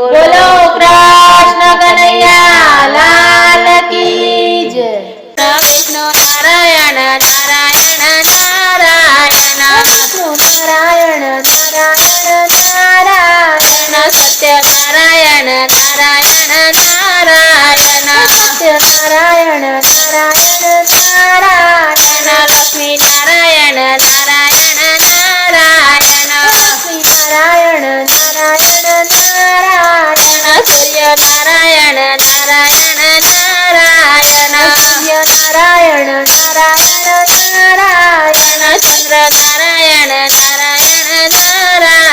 બોલો કૃષ્ણ કનૈયા લાલ કી જય. વિષ્ણુ નારાયણ નારાયણ નારાયણ વિષ્ણુ નારાયણ નારાયણ નારાયણ સત્ય નારાયણ નારાયણ નારાયણ સત્ય નારાયણ નારાયણ નારાયણ લક્ષ્મી નારાયણ નારાયણ નારાયણ લક્ષ્મી નારાયણ નારાયણ નારાયણ સૂર્ય નારાયણ નારાયણ નારાયણ સૂર્ય નારાયણ નારાયણ નારાયણ ચંદ્ર નારાયણ નારાયણ નારાયણ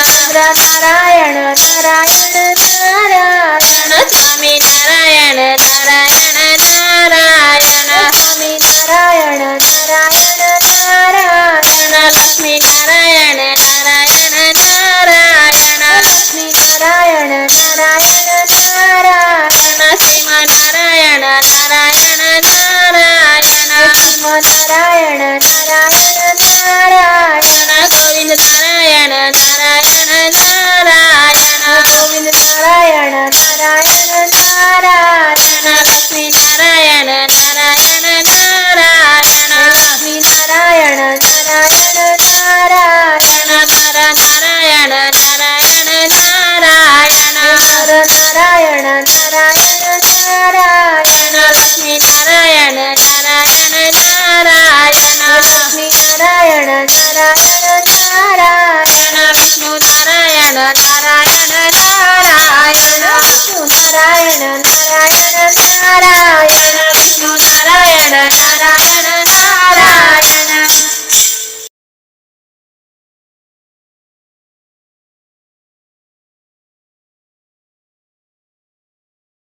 ચંદ્ર નારાયણ નારાયણ નારાયણ સ્વામી નારાયણ નારાયણ નારાયણ સ્વામી નારાયણ નારાયણ નારાયણ લક્ષ્મી નારાયણ નારાયણ નારાયણ લક્ષ્મી નારાયણ નારાયણ નારાયણ શ્રીમન નારાયણ નારાયણ નારાયણ નારાયણ નારાયણ નારાયણ ગોવિંદ નારાયણ નારાયણ નારાયણ ગોવિંદ નારાયણ નારાયણ નારાયણ લક્ષ્મી નારાયણ નારાયણ નારાયણ લક્ષ્મી નારાયણ નારાયણ નારાયણ નર નારાયણ નારાયણ નારાયણ નર નારાયણ નારાયણ નારાયણ લક્ષ્મી નારાયણ નારાયણ નારાયણ લક્ષ્મી નારાયણ નારાયણ નારાયણ વિષ્ણુ નારાયણ નારાયણ નારાયણ વિષ્ણુ નારાયણ નારાયણ